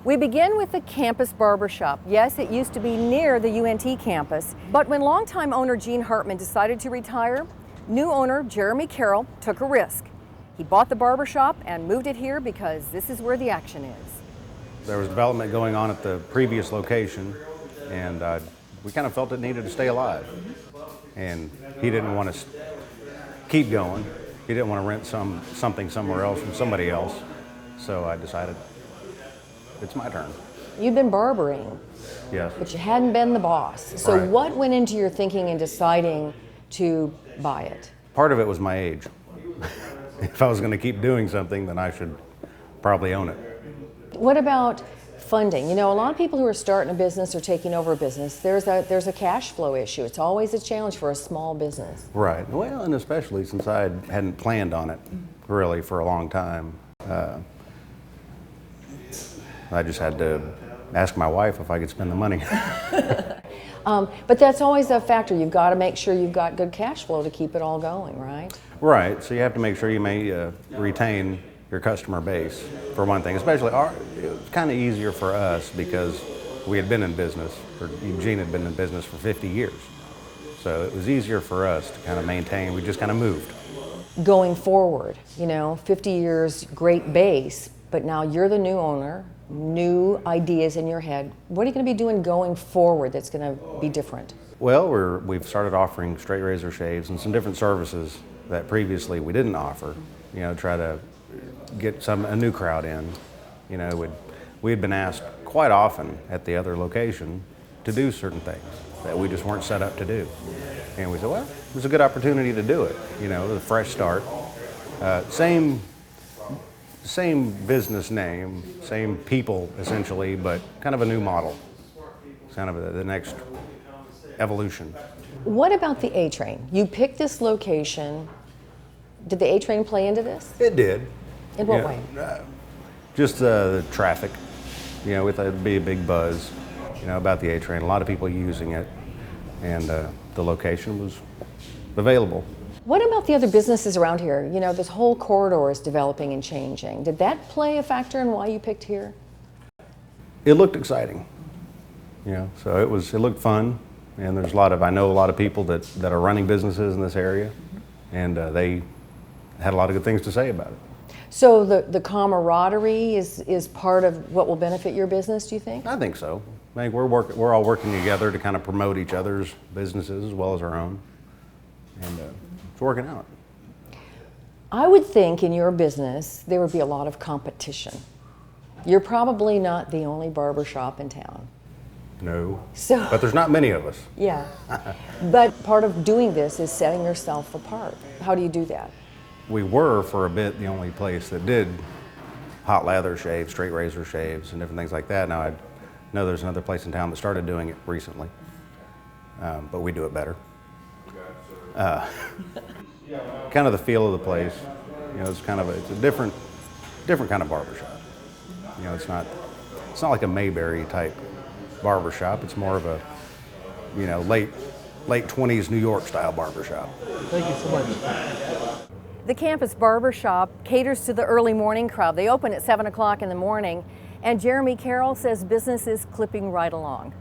We begin with the campus barbershop. Yes, it used to be near the UNT campus, but when longtime owner Gene Hartman decided to retire, new owner Jeremy Carroll took a risk. He bought the barbershop and moved it here because this is where the action is. There was development going on at the previous location, and we kind of felt it needed to stay alive. And he didn't want to keep going. He didn't want to rent something somewhere else from somebody else. So I decided it's my turn. You'd been barbering, Yes. but you hadn't been the boss. So Right. what went into your thinking in deciding to buy it? Part of it was my age. If I was going to keep doing something, then I should probably own it. What about funding? You know, a lot of people who are starting a business or taking over a business, there's a cash flow issue. It's always a challenge for a small business. Right. Well, and especially since I hadn't planned on it really for a long time. I just had to ask my wife if I could spend the money. But that's always a factor. You've got to make sure you've got good cash flow to keep it all going, right? Right. So you have to make sure you may retain your customer base, for one thing. Especially, it was kind of easier for us because we had been in business, or Eugene had been in business for 50 years. So it was easier for us to kind of maintain. We just kind of moved. Going forward, you know, 50 years, great base, but now you're the new owner, new ideas in your head. What are you going to be doing going forward that's going to be different? Well, we've started offering straight razor shaves and some different services that previously we didn't offer. You know, try to get a new crowd in. You know, we had been asked quite often at the other location to do certain things that we just weren't set up to do. And we said, well, it was a good opportunity to do it. You know, a fresh start. Same business name, same people essentially, but kind of a new model. It's kind of the next evolution. What about the A-Train? You picked this location. Did the A-Train play into this? It did. In what Yeah, way? Just the traffic. You know, it'd be a big buzz, you know, about the A-Train. A lot of people using it, and the location was available. What about the other businesses around here? You know, this whole corridor is developing and changing. Did that play a factor in why you picked here? It looked exciting, you know, so it looked fun, and I know a lot of people that are running businesses in this area, and they had a lot of good things to say about it. So the camaraderie is part of what will benefit your business, do you think? I think so. I think we're all working together to kind of promote each other's businesses as well as our own, and it's working out. I would think in your business there would be a lot of competition. You're probably not the only barbershop in town. No, So, but there's not many of us. yeah. But part of doing this is setting yourself apart. How do you do that? We were, for a bit, the only place that did hot lather shaves, straight razor shaves, and different things like that. Now, I know there's another place in town that started doing it recently, but we do it better. Kind of the feel of the place, you know, it's a different kind of barbershop. You know, it's not like a Mayberry type barbershop. It's more of a, you know, late 20s New York style barbershop. Thank you so much. The campus barbershop caters to the early morning crowd. They open at 7 o'clock in the morning, and Jeremy Carroll says business is clipping right along.